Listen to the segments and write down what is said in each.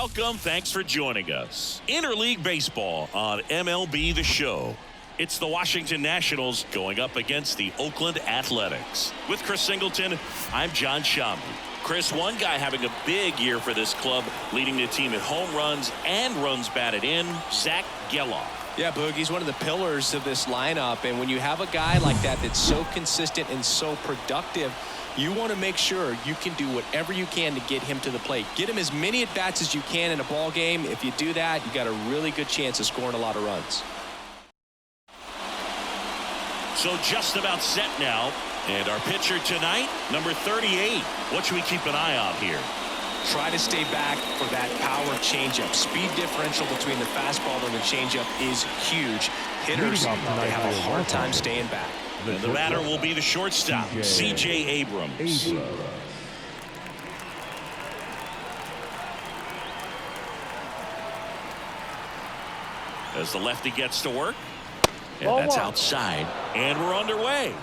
Welcome. Thanks for joining us. Interleague Baseball on MLB The Show. It's the Washington Nationals going up against the Oakland Athletics. With Chris Singleton, I'm John Shambi. Chris, one guy having a big year for this club, leading the team in home runs and runs batted in, Zach Geloff. Yeah, Boog, he's one of the pillars of this lineup, and when you have a guy like that that's so consistent and so productive, you want to make sure you can do whatever you can to get him to the plate. Get him as many at-bats as you can in a ball game. If you do that, you got a really good chance of scoring a lot of runs. So just about set now. And our pitcher tonight, number 38. What should we keep an eye on here? Try to stay back for that power changeup. Speed differential between the fastball and the changeup is huge. Hitters, they have a hard time staying back. And the batter will be the shortstop, C.J. Abrams. As the lefty gets to work. And that's outside. And we're underway.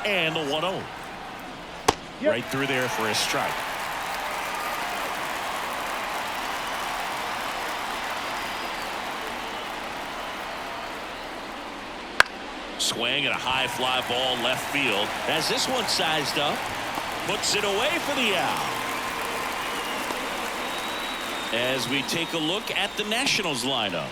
And the 1-0. Right through there for a strike. Swing and a high fly ball left field. As this one sized up, puts it away for the out. As we take a look at the Nationals lineup.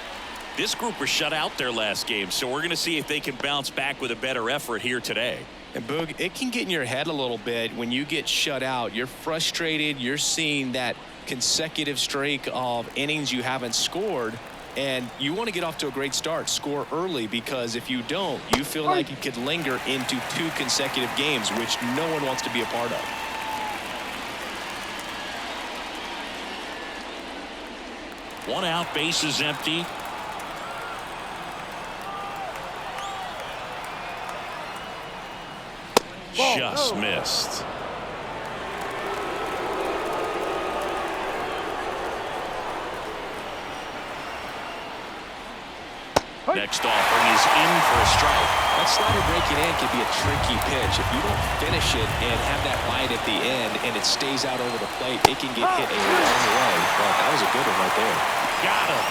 This group was shut out their last game, so we're going to see if they can bounce back with a better effort here today. And Boog, it can get in your head a little bit when you get shut out. You're frustrated. You're seeing that consecutive streak of innings you haven't scored. And you want to get off to a great start, score early, because if you don't, you feel like you could linger into 2 consecutive games, which no one wants to be a part of. One out, base is empty. Just missed. Next offering is in for a strike. That slider breaking in can be a tricky pitch. If you don't finish it and have that bite at the end and it stays out over the plate, it can get hit a long way. But that was a good one right there. Got him.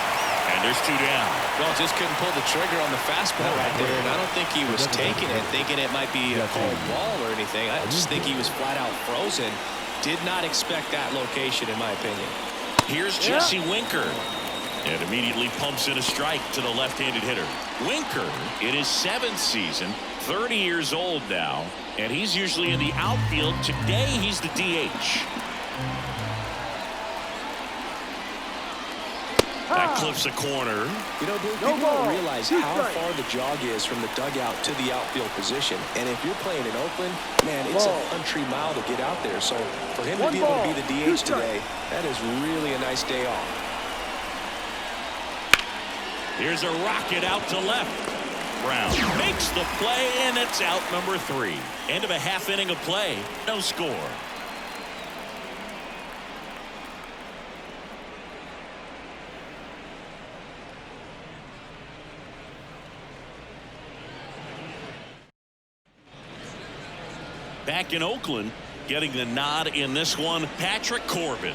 And there's 2 down. Well, just couldn't pull the trigger on the fastball right there, and I don't think he was taking it, thinking it might be a cold ball or anything. I just think he was flat out frozen. Did not expect that location, in my opinion. Here's Jesse Winker. And immediately pumps in a strike to the left-handed hitter. Winker in his 7th season, 30 years old now, and he's usually in the outfield. Today he's the DH. That clips a corner. You know, dude, people don't realize how far the jog is from the dugout to the outfield position. And if you're playing in Oakland, man, it's a country mile to get out there. So for him to be able to be the DH today, that is really a nice day off. Here's a rocket out to left. Brown makes the play, and it's out number 3. End of a half inning of play. No score. Back in Oakland, getting the nod in this one, Patrick Corbin.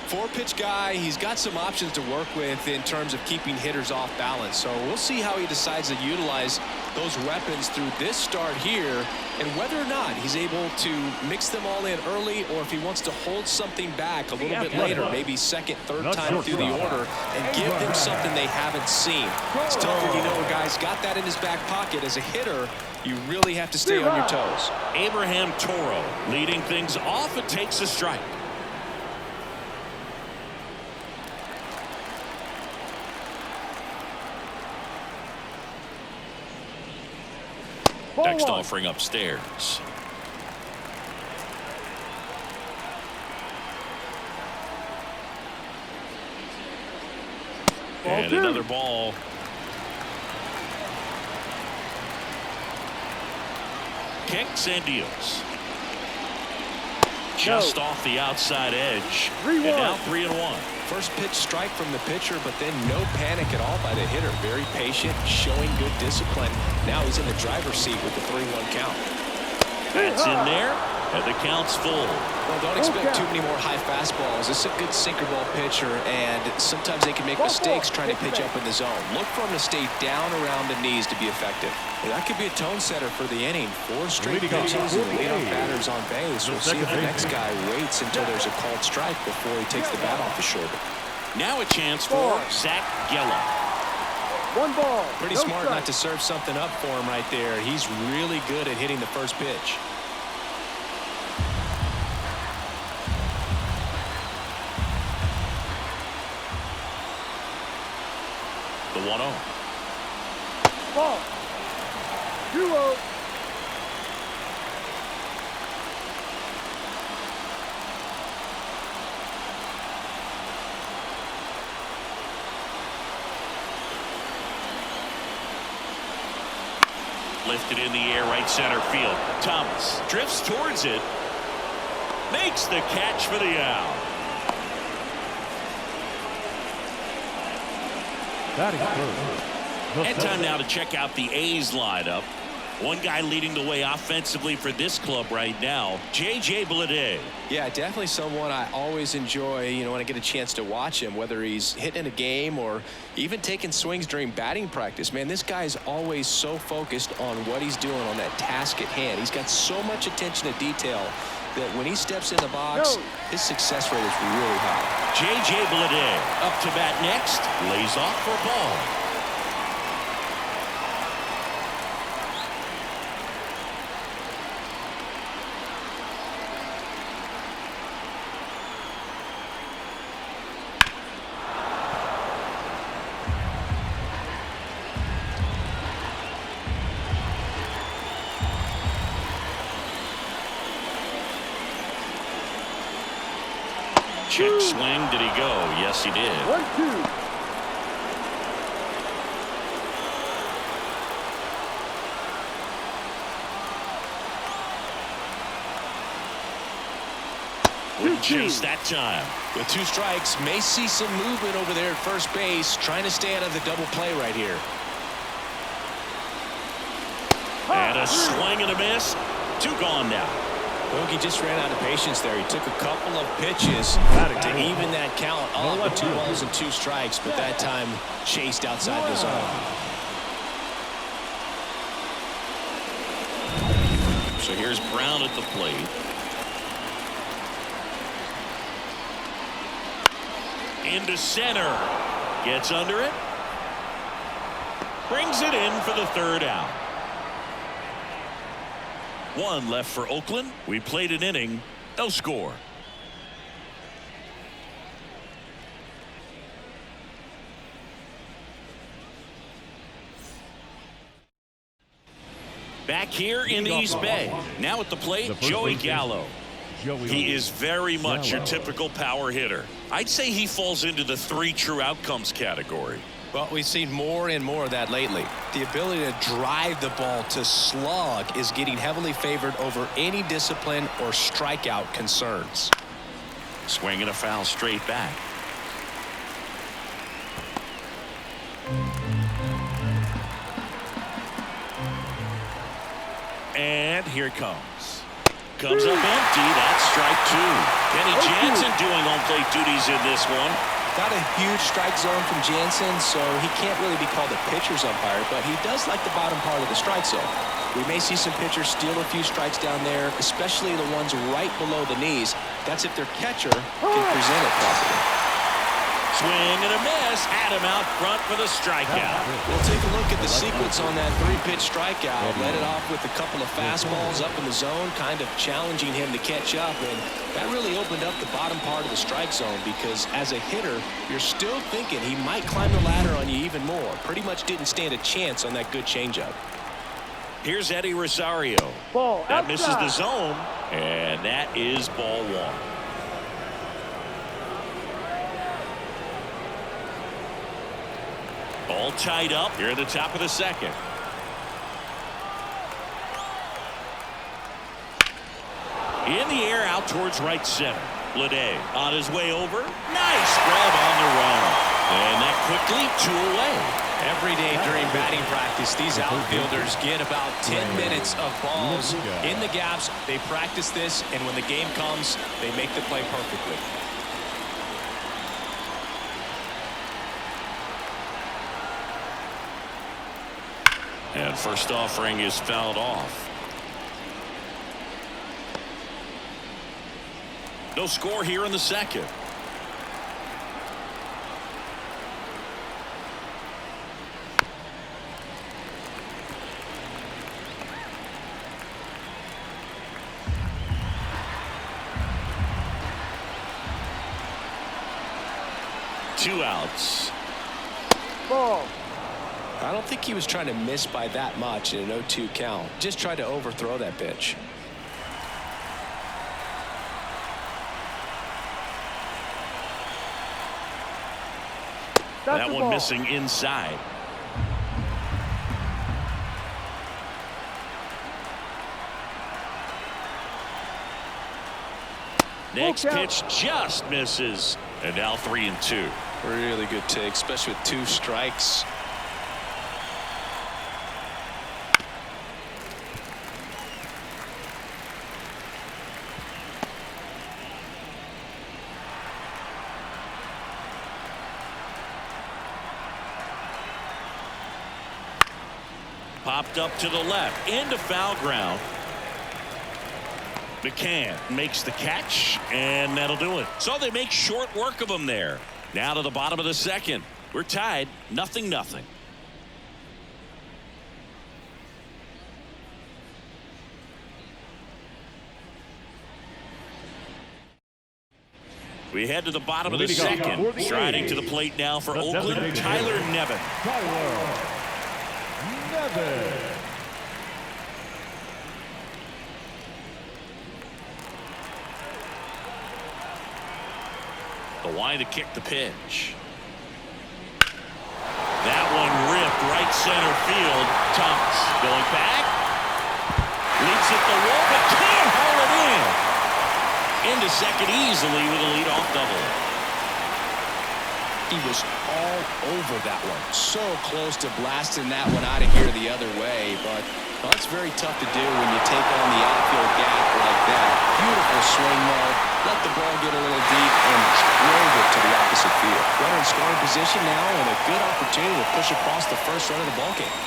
4-pitch guy. He's got some options to work with in terms of keeping hitters off balance. So we'll see how he decides to utilize those weapons through this start here, and whether or not he's able to mix them all in early, or if he wants to hold something back a little bit later, maybe second, third time through the order, and give them something they haven't seen. It's tough when you know a guy's got that in his back pocket. As a hitter, you really have to stay on your toes. Abraham Toro leading things off. It takes a strike. Next offering upstairs. And another ball. Kicks and deals. Just off the outside edge. And now 3-1. First pitch strike from the pitcher, but then no panic at all by the hitter. Very patient, showing good discipline. Now he's in the driver's seat with the 3-1 count. That's in there, and the count's full. Well, don't expect too many more high fastballs. This is a good sinker ball pitcher, and sometimes they can make mistakes trying to pitch up in the zone. Look for him to stay down around the knees to be effective. Well, that could be a tone setter for the inning. 4 straight pitches and leadoff batters on base. We'll see if the next guy waits until there's a called strike before he takes the bat off his shoulder. Now a chance for Zach Geller. 1 ball. Pretty smart not to serve something up for him right there. He's really good at hitting the first pitch. The 1-0. Ball. 2-0. Lifted in the air, right center field. Thomas drifts towards it. Makes the catch for the out. And time now to check out the A's lineup. One guy leading the way offensively for this club right now, J.J. Bleday. Yeah, definitely someone I always enjoy, when I get a chance to watch him, whether he's hitting a game or even taking swings during batting practice. Man, this guy is always so focused on what he's doing on that task at hand. He's got so much attention to detail that when he steps in the box, his success rate is really high. J.J. Bleday up to bat next, lays off for ball. Check swing. Did he go? Yes, he did. 1-2. Wouldn't chase that time. With 2 strikes, may see some movement over there at first base, trying to stay out of the double play right here. And a swing and a miss. 2 gone now. Bogey just ran out of patience there. He took a couple of pitches to even that count up with 2 balls and 2 strikes, but that time chased outside the zone. So here's Brown at the plate. Into center. Gets under it. Brings it in for the 3rd out. 1 left for Oakland. We played an inning. No score. Back here in East Bay. Now at the plate, Joey Gallo. He is very much your typical power hitter. I'd say he falls into the 3 true outcomes category. Well, we've seen more and more of that lately. The ability to drive the ball to slug is getting heavily favored over any discipline or strikeout concerns. Swing and a foul straight back. And here it comes. Comes up empty. That's strike 2. Kenny Jansen doing home plate duties in this one. Not a huge strike zone from Jansen, so he can't really be called a pitcher's umpire, but he does like the bottom part of the strike zone. We may see some pitchers steal a few strikes down there, especially the ones right below the knees. That's if their catcher can present it properly. Swing and a miss. Had him out front for the strikeout. We'll take a look at the sequence on that 3-pitch strikeout. Led it off with a couple of fastballs up in the zone, kind of challenging him to catch up, and that really opened up the bottom part of the strike zone because as a hitter, you're still thinking he might climb the ladder on you even more. Pretty much didn't stand a chance on that good changeup. Here's Eddie Rosario. Ball that misses outside. the zone, and that is ball 1. All tied up here at the top of the 2nd. In the air out towards right center. Lede on his way over. Nice grab on the run. And that quickly 2 away. Every day during batting practice, these outfielders get about 10 minutes of balls in the gaps. They practice this, and when the game comes, they make the play perfectly. And first offering is fouled off. No score here in the second. Two outs. Ball. I don't think he was trying to miss by that much in an 0-2 count. Just tried to overthrow that pitch. That one missing inside. Next pitch just misses. And now 3-2. Really good take, especially with 2 strikes. Popped up to the left into foul ground. McCann makes the catch, and that'll do it. So they make short work of him there. Now to the bottom of the second. We're tied 0-0. We head to the bottom of the second. Striding to the plate now for Oakland, Tyler Nevin. The line to kick the pitch. That one ripped right center field. Thomas going back. Leaps at the wall, but can't haul it in. Into second easily with a leadoff double. He was all over that one. So close to blasting that one out of here the other way, but well, it's very tough to do when you take on the outfield gap like that. Beautiful swing though. Let the ball get a little deep and drove it to the opposite field. Runner in scoring position now and a good opportunity to push across the first run of the ballgame.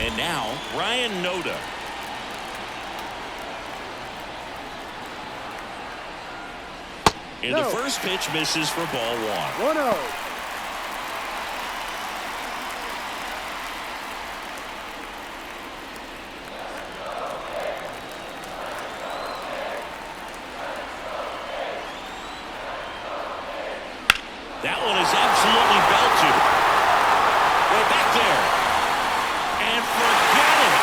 And now Ryan Noda. And the first pitch misses for ball 1. 1-0. That one is absolutely belted. Way back there. And forget it.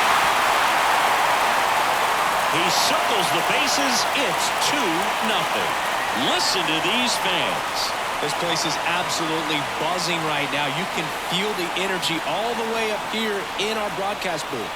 He circles the bases. It's 2-0. Listen to these fans. This place is absolutely buzzing right now. You can feel the energy all the way up here in our broadcast booth.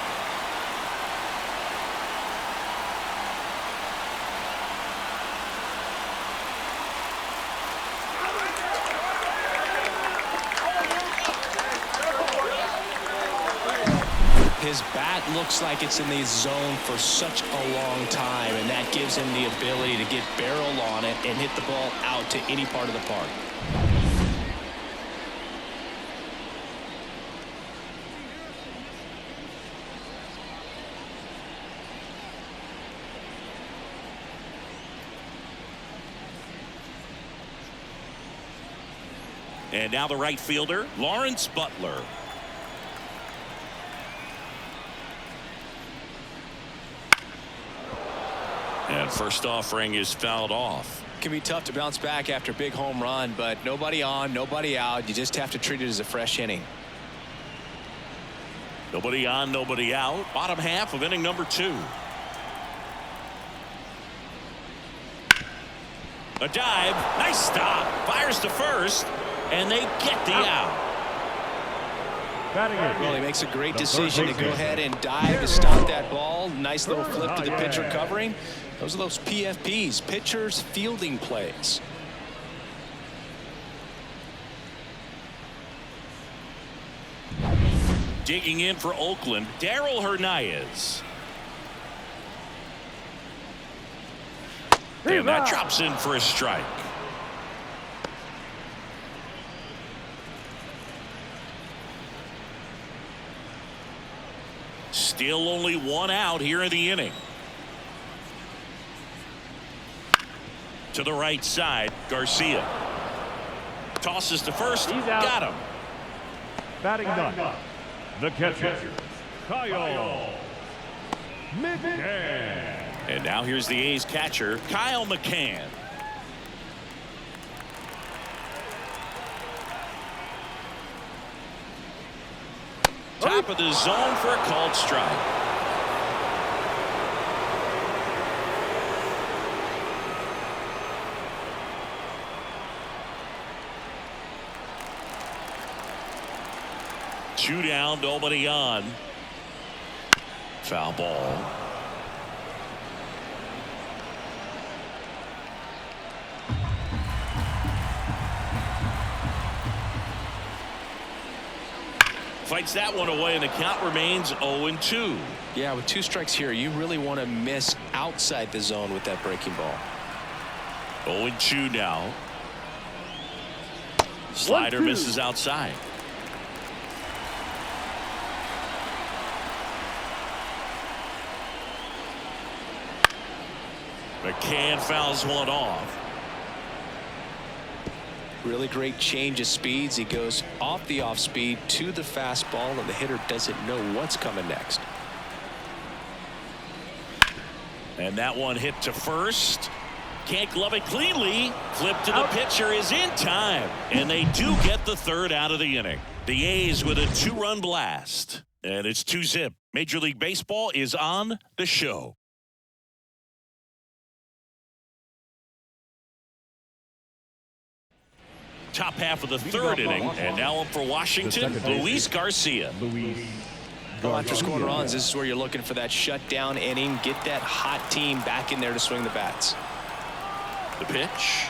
His bat looks like it's in the zone for such a long time, and that gives him the ability to get barrel on it and hit the ball out to any part of the park. And now the right fielder, Lawrence Butler. And first offering is fouled off. It can be tough to bounce back after a big home run, but nobody on, nobody out. You just have to treat it as a fresh inning. Nobody on, nobody out. Bottom half of inning number 2. A dive. Nice stop. Fires to first. And they get the out. Well, he makes a great decision to go ahead and dive to stop that ball. Nice little flip to the pitcher covering. Those are those PFPs, pitchers fielding plays. Digging in for Oakland, Darryl Hernandez. And that drops in for a strike. Still only one out here in the inning. To the right side, Garcia. Tosses to first. Got him. Batting ninth, the catcher, Kyle McCann. And now here's the A's catcher, Kyle McCann. Top of the zone for a called strike. Two down, nobody on. Foul ball. Fights that one away, and the count remains 0-2. Yeah, with 2 strikes here, you really want to miss outside the zone with that breaking ball. 0-2 now. Slider misses outside. McCann fouls one off. Really great change of speeds. He goes off the off speed to the fastball, and the hitter doesn't know what's coming next. And that one hit to first. Can't glove it cleanly. Flip to the pitcher is in time. And they do get the third out of the inning. The A's with a 2-run blast. And it's 2-zip. Major League Baseball is on the show. Top half of the third inning, and now up for Washington, Luis Garcia. Well, after scoring runs, this is where you're looking for that shutdown inning. Get that hot team back in there to swing the bats. The pitch.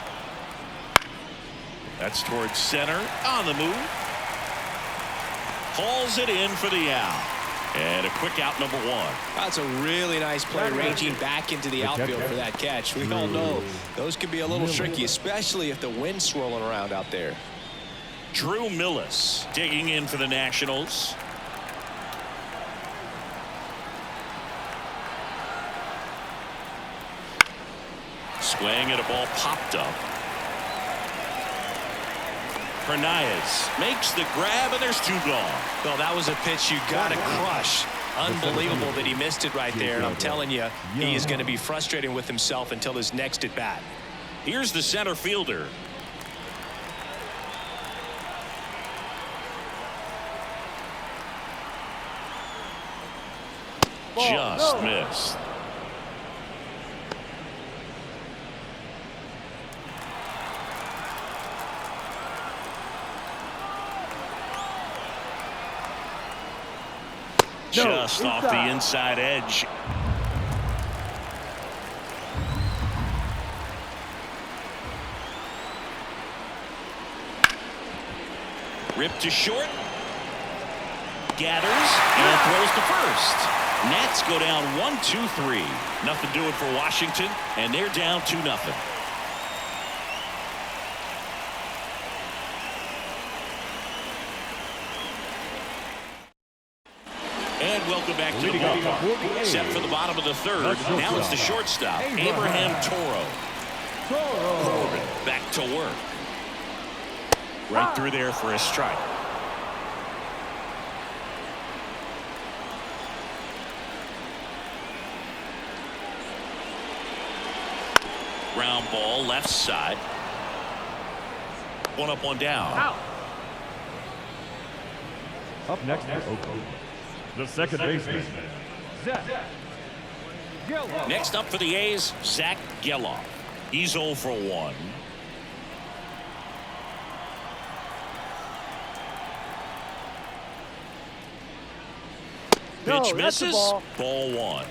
That's towards center. On the move. Hauls it in for the out. And a quick out, number 1. That's a really nice play, ranging back into the outfield for that catch. We all know those can be a little tricky, especially if the wind's swirling around out there. Drew Millis digging in for the Nationals. Swing at a ball popped up. Hernandez makes the grab, and there's 2 gone. Well, that was a pitch you got to crush. Unbelievable that he missed it right there. And I'm telling you, he is going to be frustrated with himself until his next at bat. Here's the center fielder. Just missed. Just off the inside edge. Ripped to short. Gathers and throws to first. Nats go down 1-2-3. Nothing doing for Washington, and they're down 2-0. And welcome back to the ballpark. Set for the bottom of the third. Now it's the shortstop, Abraham Toro. Corbin back to work. Right through there for a strike. Ground ball left side. 1 up, 1 down. Up next for Oakland, the second baseman, Zach Geloff. Next up for the A's, Zach Geloff. He's 0 for 1. Pitch No, that's the misses. ball. Ball 1.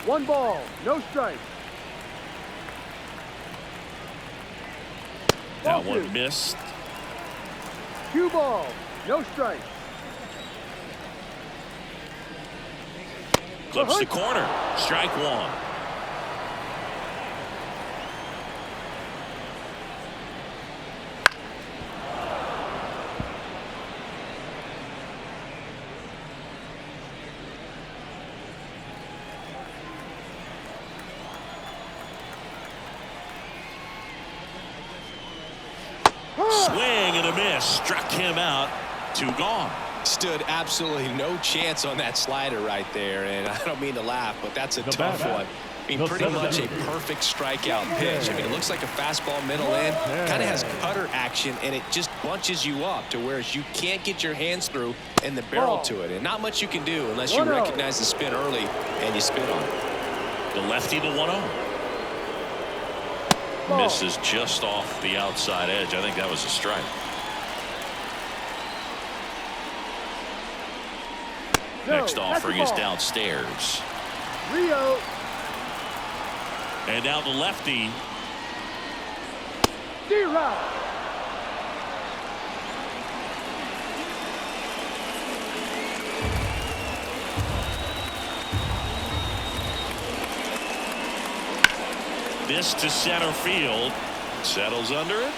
1 ball, no strike. That Ball one 2. missed. 2 ball, no strike. Clips the corner. Strike 1. Swing and a miss. Struck him out. 2 gone. Stood absolutely no chance on that slider right there, and I don't mean to laugh, but that's a tough one. I mean, pretty much a perfect strikeout pitch. I mean, it looks like a fastball middle in, kind of has cutter action, and it just bunches you up to where you can't get your hands through and the barrel to it, and not much you can do unless you recognize the spin early and you spin on it. The lefty to 1-0. Misses just off the outside edge. I think that was a strike. Next offering is downstairs. Rio. And now the lefty. D-Rock. This to center field. Settles under it.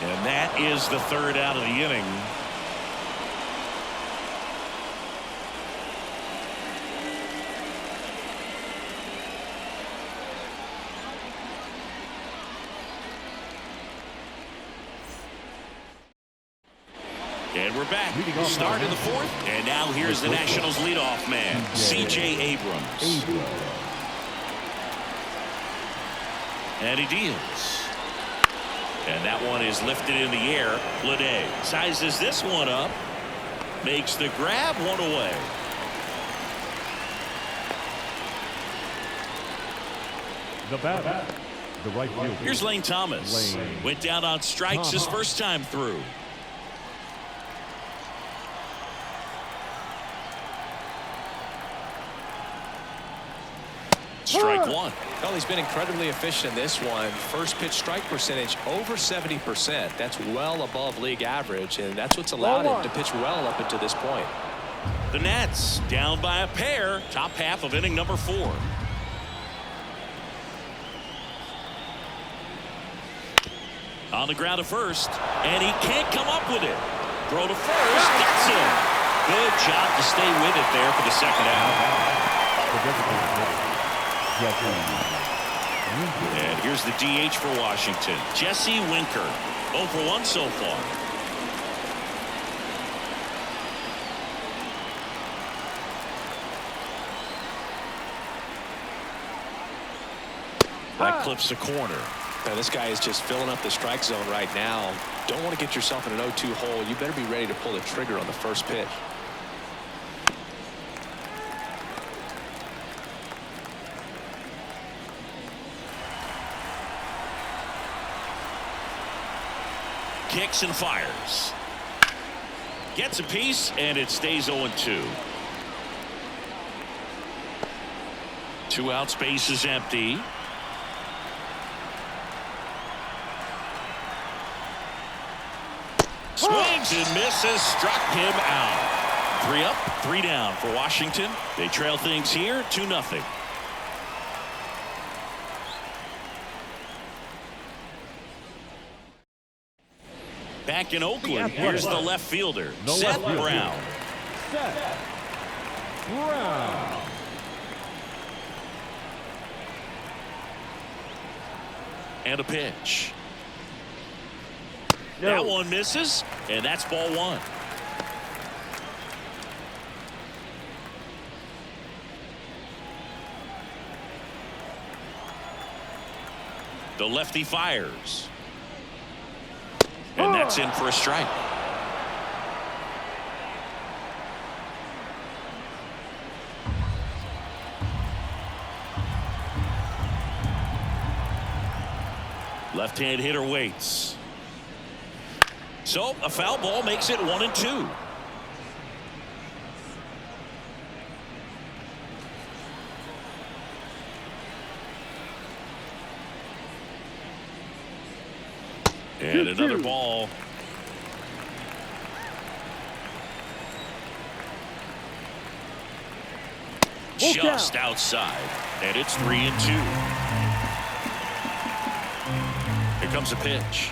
And that is the 3rd out of the inning. And we're back. Start in the 4th. And now here's the Nationals leadoff man, C.J. Abrams. And he deals. And that one is lifted in the air. Bleday sizes this one up. Makes the grab, 1 away. The batter, the right fielder. Here's Lane Thomas. Went down on strikes his first time through. Strike 1. Well, he's been incredibly efficient in this one. First pitch strike percentage over 70%. That's well above league average, and that's what's allowed him to pitch well up until this point. The Nats down by a pair. Top half of inning number 4. On the ground to first, and he can't come up with it. Throw to first, gets him. Good job to stay with it there for the second out. And here's the DH for Washington, Jesse Winker. 0 for 1 so far. That clips the corner. Now, this guy is just filling up the strike zone right now. Don't want to get yourself in an 0-2 hole. You better be ready to pull the trigger on the first pitch. Kicks and fires. Gets a piece, and it stays 0-2. 2 outs, base is empty. Swings and misses, struck him out. 3 up, 3 down for Washington. They trail things here 2-0. Back in Oakland, here's the left fielder, Seth Brown. Seth Brown. And a pitch. That one misses, and that's ball 1. The lefty fires. And that's in for a strike. Left-hand hitter waits. So a foul ball makes it 1-2. And another ball. Just outside. And it's 3-2. Here comes a pitch.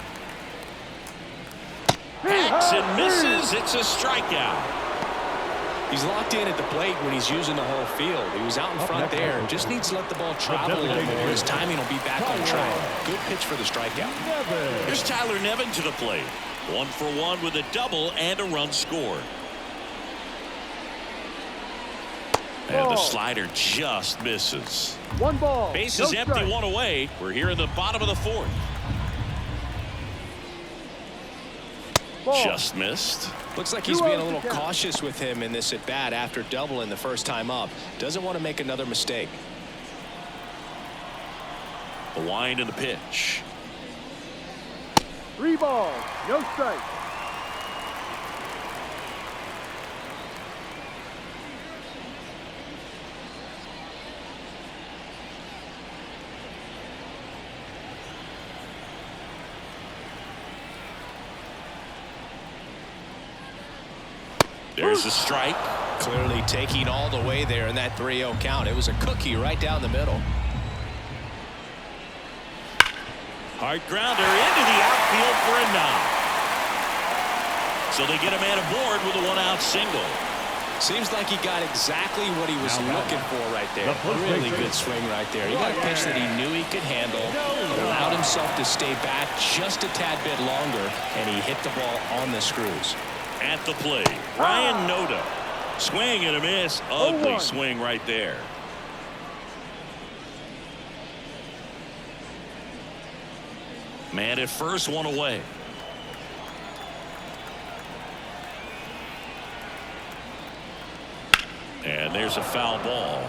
Hacks and misses. It's a strikeout. He's locked in at the plate when he's using the whole field. He was out in front there. Just needs to let the ball travel a little more. His timing will be back on track. Good pitch for the strikeout. Here's Tyler Nevin to the plate. 1 for 1 with a double and a run scored. And the slider just misses. 1 ball. Base is empty, 1 away. We're here in the bottom of the 4th. Ball. Just missed. Looks like he's being a little cautious with him in this at bat after doubling the first time up. Doesn't want to make another mistake. The wind and the pitch. 3 balls. No strike. There's a strike. Clearly taking all the way there in that 3-0 count. It was a cookie right down the middle. Hard grounder into the outfield for a knock. So they get a man aboard with a 1-out single. Seems like he got exactly what he was looking for right there. Really good swing right there. He got a pitch that he knew he could handle, allowed himself to stay back just a tad bit longer, and he hit the ball on the screws. At the plate, Ryan Noda. Swing and a miss. Ugly swing right there. Man at first, 1 away. And there's a foul ball.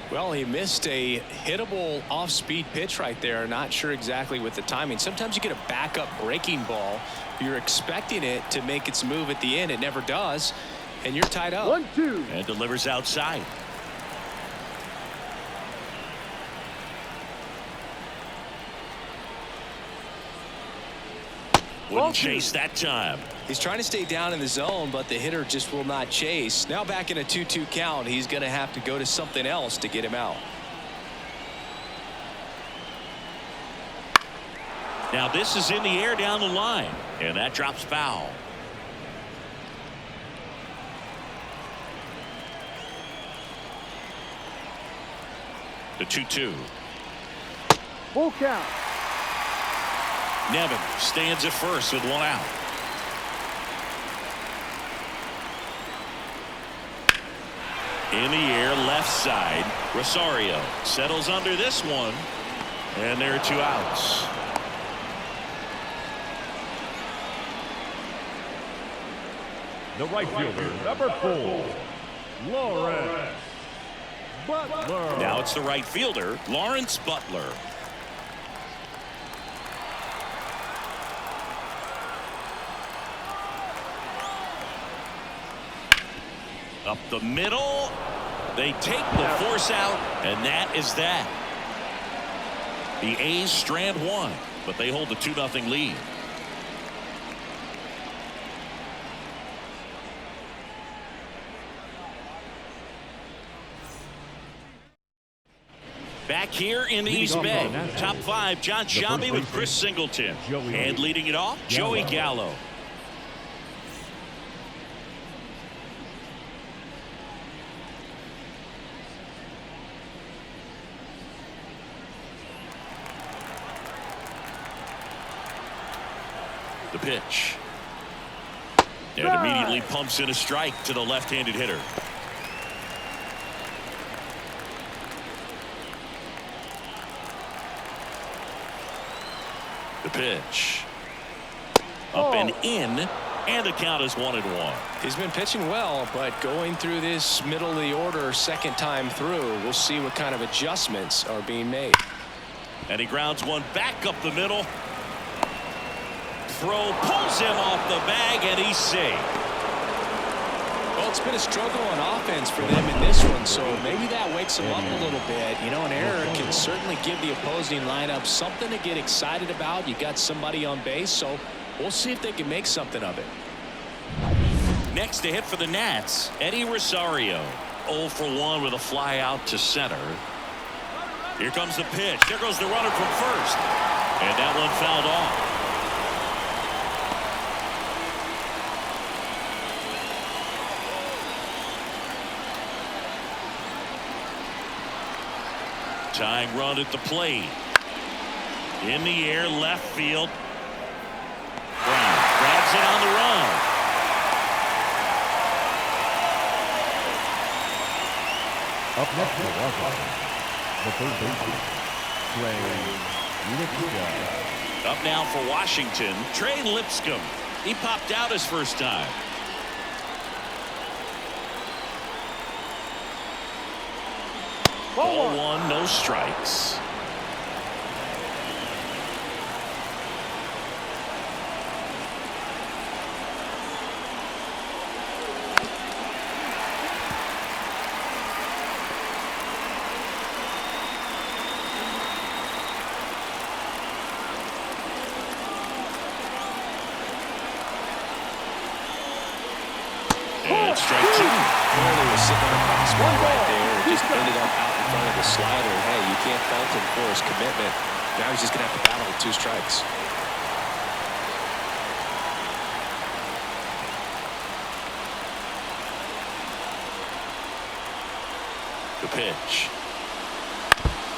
Well, he missed a hittable off-speed pitch right there. Not sure exactly with the timing. Sometimes you get a backup breaking ball. You're expecting it to make its move at the end. It never does. And you're tied up. 1-2. And delivers outside. Wouldn't chase that time. He's trying to stay down in the zone, but the hitter just will not chase. Now back in a 2-2 count, he's going to have to go to something else to get him out. Now this is in the air down the line, and that drops foul. The 2-2. Full count. Nevin stands at first with 1 out. In the air, left side. Rosario settles under this one, and there are 2 outs. The right fielder, number 4, Lawrence Butler. Now it's the right fielder, Lawrence Butler. Up the middle. They take the force out, and that is that. The A's strand 1, but they hold the 2-0 lead. Back here in East Bay, top 5, John Sciambi with Chris Singleton. And leading it off, Joey Gallo. The pitch. And immediately pumps in a strike to the left-handed hitter. The pitch. Up and in, and the count is 1-1. He's been pitching well, but going through this middle of the order second time through, we'll see what kind of adjustments are being made. And he grounds one back up the middle. Throw pulls him off the bag, and he's safe. Well, it's been a struggle on offense for them in this one, so maybe that wakes them up a little bit. You know, an error can certainly give the opposing lineup something to get excited about. You got somebody on base, so we'll see if they can make something of it. Next to hit for the Nats, Eddie Rosario. 0 for 1 with a fly out to center. Here comes the pitch. There goes the runner from first. And that one fouled off. Tying run at the plate. In the air, left field. Brown grabs it on the run. Up next for Washington, the third baseman, Trey Lipscomb. Up now for Washington, Trey Lipscomb. He popped out his first time. Ball one, no strikes. And strike two. Clearly was sitting on a fastball right there. It just ended up out in front of the slider. Hey, you can't fault him for his commitment. Now he's just going to have to battle with 2 strikes. The pitch.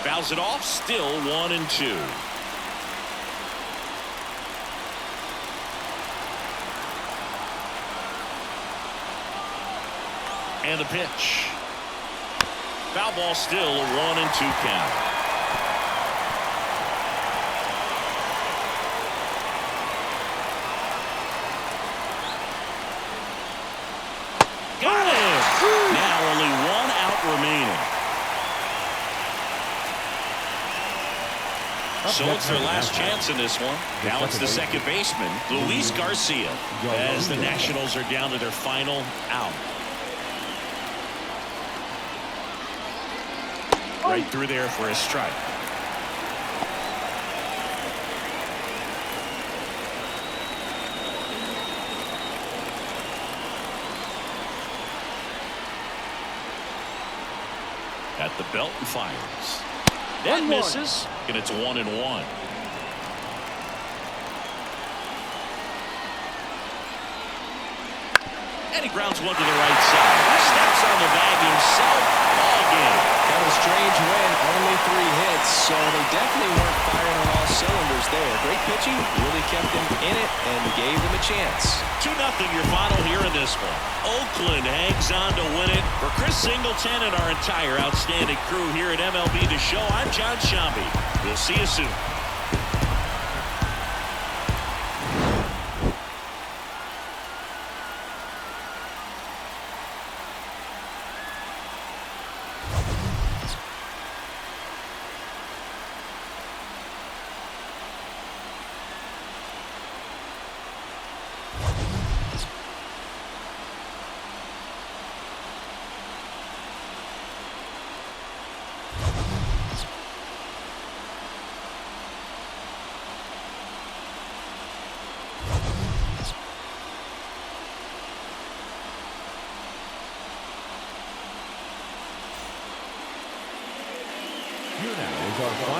Fouls it off. Still 1-2. And the pitch. Foul ball, still a 1-2 count. Got it! Now only 1 out remaining. So it's their last chance in this one. Now it's the second baseman, Luis Garcia, as the Nationals are down to their final out. Right through there for a strike. At the belt and fires. That misses, and it's 1-1. And he grounds one to the right side. Steps on the bag himself. Ball game. Kind of a strange win, only 3 hits, so they definitely weren't firing on all cylinders there. Great pitching, really kept them in it and gave them a chance. 2-0 your final here in this one. Oakland hangs on to win it. For Chris Singleton and our entire outstanding crew here at MLB The Show, I'm John Shambi. We'll see you soon. Here now is our final